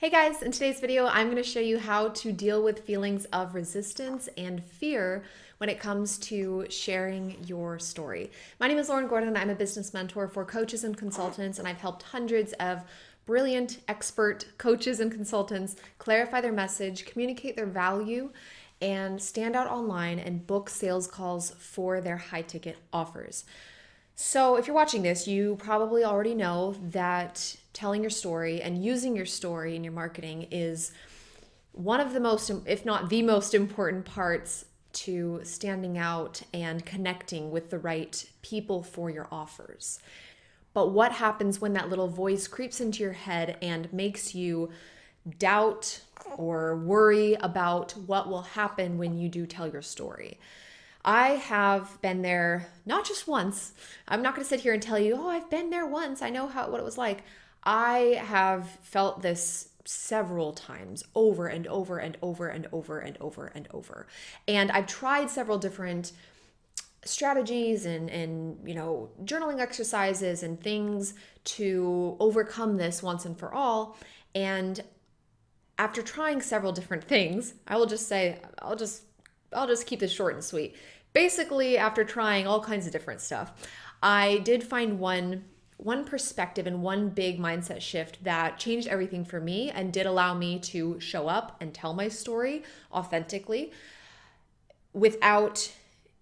Hey guys, in today's video, I'm going to show you how to deal with feelings of resistance and fear when it comes to sharing your story. My name is Lauren Gordon, and I'm a business mentor for coaches and consultants, and I've helped hundreds of brilliant, expert coaches and consultants clarify their message, communicate their value, and stand out online and book sales calls for their high ticket offers. So, if you're watching this, you probably already know that telling your story and using your story in your marketing is one of the most, if not the most important parts to standing out and connecting with the right people for your offers. But what happens when that little voice creeps into your head and makes you doubt or worry about what will happen when you do tell your story? I have been there not just once. I'm not going to sit here and tell you, oh, I've been there once. I know what it was like. I have felt this several times over and over and over and over and over and over. And I've tried several different strategies and journaling exercises and things to overcome this once and for all. And after trying several different things, I will just say I'll just keep this short and sweet. Basically, after trying all kinds of different stuff, I did find one perspective and one big mindset shift that changed everything for me and did allow me to show up and tell my story authentically without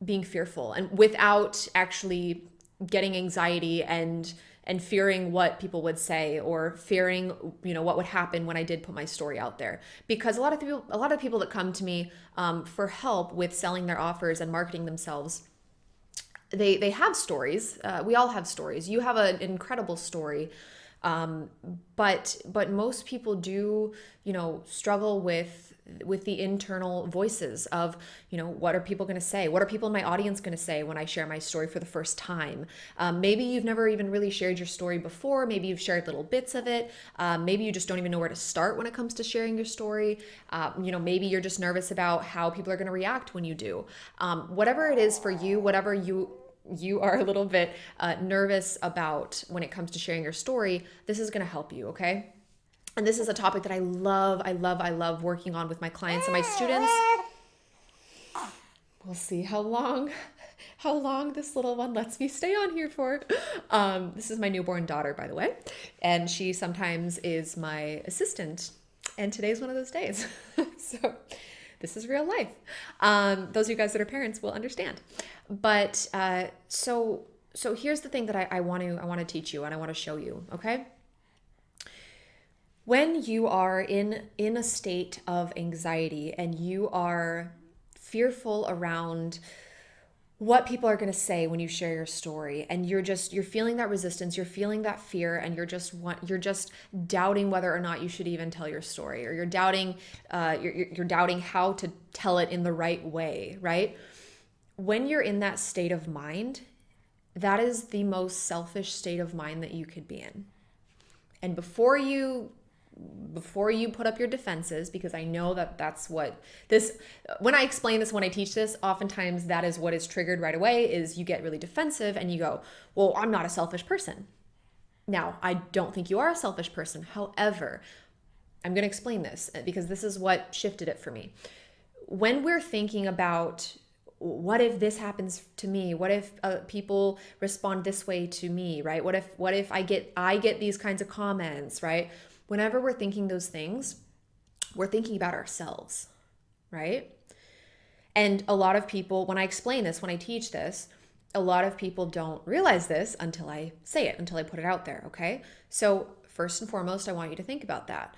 being fearful and without actually getting anxiety and fearing what people would say or fearing what would happen when I did put my story out there. Because a lot of people that come to me for help with selling their offers and marketing themselves, they have stories. We all have stories. You have an incredible story, but most people do struggle with the internal voices of what are people going to say, what are people in my audience going to say when I share my story for the first time. Maybe you've never even really shared your story before. Maybe you've shared little bits of it. Maybe you just don't even know where to start when it comes to sharing your story. Maybe you're just nervous about how people are going to react when you do. Whatever it is for you, whatever you are a little bit nervous about when it comes to sharing your story, this is going to help you, okay? And this is a topic that I love working on with my clients and my students. We'll see how long this little one lets me stay on here for. This is my newborn daughter, by the way, and she sometimes is my assistant, and today's one of those days. So this is real life. Those of you guys that are parents will understand. But so here's the thing that I want to teach you and I want to show you, okay? When you are in a state of anxiety and you are fearful around what people are going to say when you share your story, and you're feeling that resistance, you're feeling that fear, and you're just doubting whether or not you should even tell your story, or you're doubting how to tell it in the right way, right? When you're in that state of mind, that is the most selfish state of mind that you could be in. And before you put up your defenses, because I know that's what this, when I explain this, when I teach this, oftentimes that is what is triggered right away, is you get really defensive and you go, well, I'm not a selfish person. Now, I don't think you are a selfish person. However, I'm going to explain this because this is what shifted it for me. When we're thinking about, what if this happens to me? What if people respond this way to me, right? What if I get these kinds of comments, right? Whenever we're thinking those things, we're thinking about ourselves, right? And a lot of people, when I explain this, when I teach this, a lot of people don't realize this until I say it, until I put it out there, okay? So first and foremost, I want you to think about that.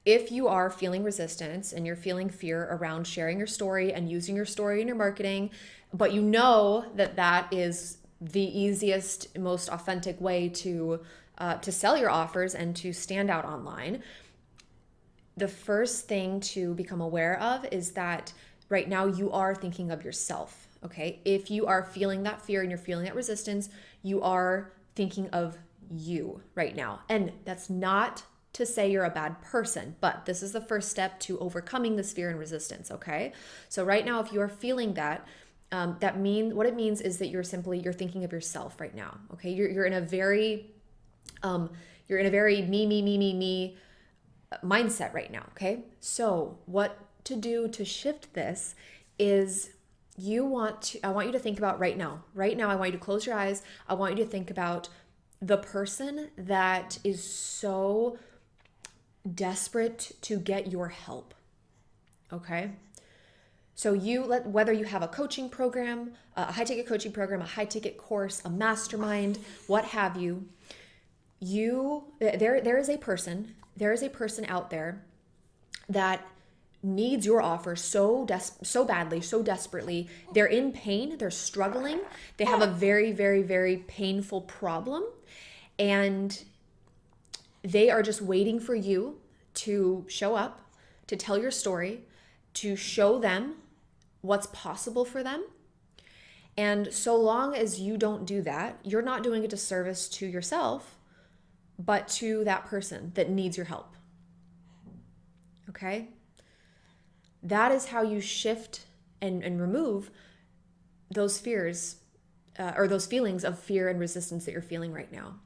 If you are feeling resistance and you're feeling fear around sharing your story and using your story in your marketing, but you know that is the easiest, most authentic way to sell your offers and to stand out online, the first thing to become aware of is that right now you are thinking of yourself, okay? If you are feeling that fear and you're feeling that resistance, you are thinking of you right now. And that's not to say you're a bad person, but this is the first step to overcoming this fear and resistance, okay? So right now, if you are feeling that, what it means is that you're thinking of yourself right now, okay? You're in a very me mindset right now, okay? So what to do to shift this is I want you to think about right now. Right now, I want you to close your eyes. I want you to think about the person that is so desperate to get your help, okay? So whether you have a coaching program, a high ticket coaching program, a high ticket course, a mastermind, what have you, there is a person out there that needs your offer so badly, so desperately. They're in pain, they're struggling, they have a very, very, very painful problem, and they are just waiting for you to show up, to tell your story, to show them what's possible for them. And so long as you don't do that, you're not doing a disservice to yourself, but to that person that needs your help. Okay? That is how you shift and remove those fears or those feelings of fear and resistance that you're feeling right now.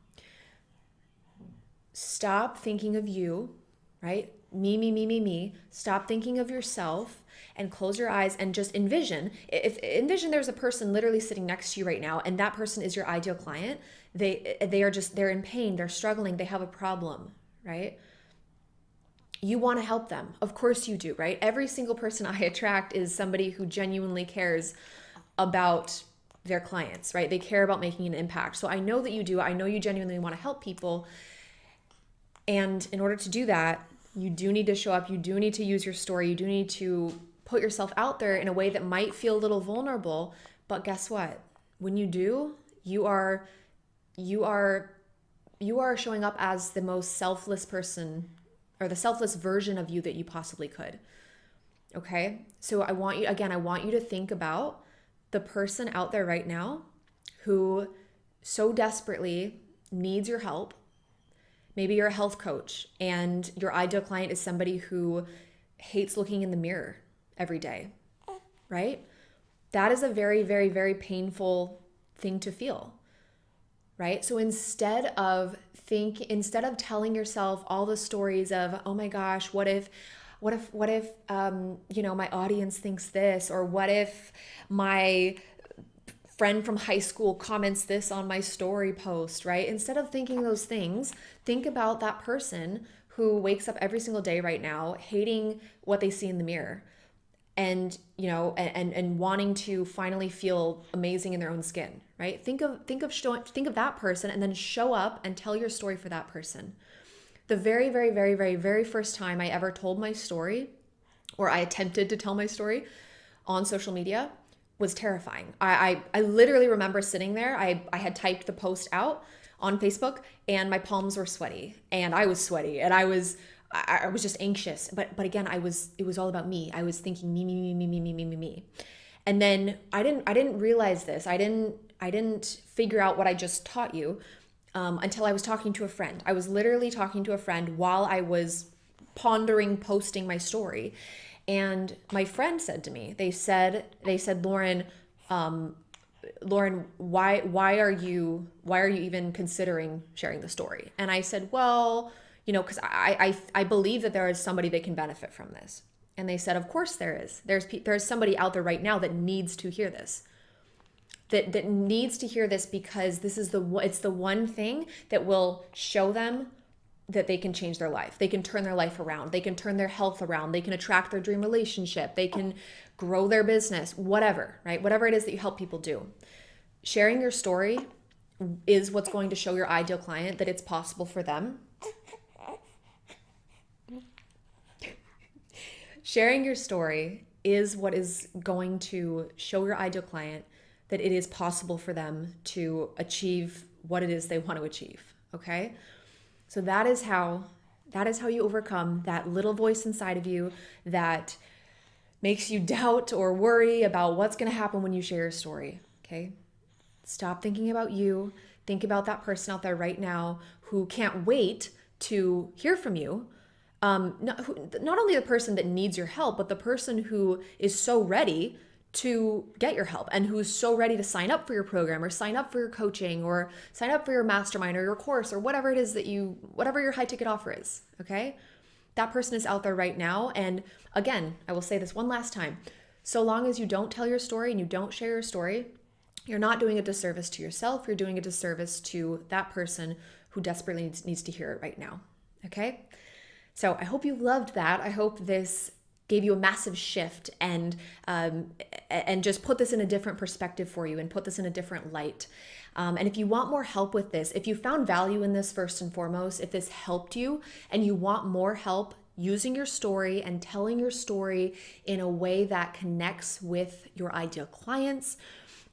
Stop thinking of you, right? Me. Stop thinking of yourself and close your eyes and just envision. Envision there's a person literally sitting next to you right now, and that person is your ideal client. They're in pain, they're struggling, they have a problem, right? You want to help them. Of course you do, right? Every single person I attract is somebody who genuinely cares about their clients, right? They care about making an impact. So I know that you do. I know you genuinely want to help people. And in order to do that, you do need to show up. You do need to use your story. You do need to put yourself out there in a way that might feel a little vulnerable. But guess what? When you do, you are showing up as the most selfless person, or the selfless version of you that you possibly could. Okay? So I want you to think about the person out there right now who so desperately needs your help. Maybe you're a health coach and your ideal client is somebody who hates looking in the mirror every day, right? That is a very, very, very painful thing to feel, right? So instead of telling yourself all the stories of, oh my gosh, what if my audience thinks this, or what if my friend from high school comments this on my story post, right? Instead of thinking those things, think about that person who wakes up every single day right now hating what they see in the mirror, and wanting to finally feel amazing in their own skin, right? Think of that person, and then show up and tell your story for that person. The very, very, very, very, very first time I ever told my story, or I attempted to tell my story on social media, was terrifying. I literally remember sitting there. I had typed the post out on Facebook, and my palms were sweaty, and I was sweaty, and I was just anxious. But again, it was all about me. I was thinking me. And then I didn't realize this. I didn't figure out what I just taught you until I was talking to a friend. I was literally talking to a friend while I was pondering posting my story. And my friend said to me, they said, Lauren, why are you even considering sharing the story? And I said, well, because I believe that there is somebody that can benefit from this. And they said, of course there is. There's somebody out there right now that needs to hear this. That needs to hear this, because it's the one thing that will show them that they can change their life. They can turn their life around. They can turn their health around. They can attract their dream relationship. They can grow their business, whatever, right? Whatever it is that you help people do. Sharing your story is what's going to show your ideal client that it's possible for them. Sharing your story is what is going to show your ideal client that it is possible for them to achieve what it is they want to achieve, okay? So that is how you overcome that little voice inside of you that makes you doubt or worry about what's going to happen when you share your story, okay? Stop thinking about you. Think about that person out there right now who can't wait to hear from you. Not only the person that needs your help, but the person who is so ready to get your help and who's so ready to sign up for your program, or sign up for your coaching, or sign up for your mastermind or your course, or whatever it is whatever your high ticket offer is, okay? that person is out there right now. And again, I will say this one last time. So long as you don't tell your story and you don't share your story, you're not doing a disservice to yourself. You're doing a disservice to that person who desperately needs to hear it right now. Okay? So I hope you loved that. I hope this gave you a massive shift and just put this in a different perspective for you and put this in a different light. And if you want more help with this, if you found value in this first and foremost, if this helped you and you want more help using your story and telling your story in a way that connects with your ideal clients,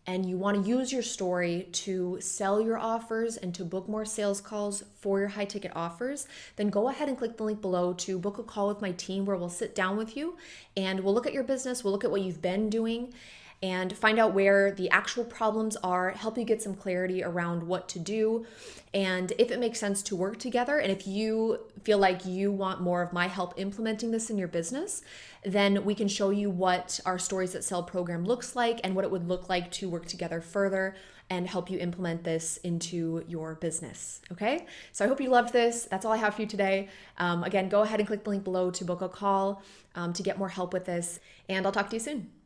and you want to use your story to sell your offers and to book more sales calls for your high ticket offers, then go ahead and click the link below to book a call with my team where we'll sit down with you and we'll look at your business, we'll look at what you've been doing and find out where the actual problems are, help you get some clarity around what to do, and if it makes sense to work together. And if you feel like you want more of my help implementing this in your business, then we can show you what our Stories That Sell program looks like and what it would look like to work together further and help you implement this into your business. Okay? So I hope you loved this. That's all I have for you today. Again, go ahead and click the link below to book a call to get more help with this, and I'll talk to you soon.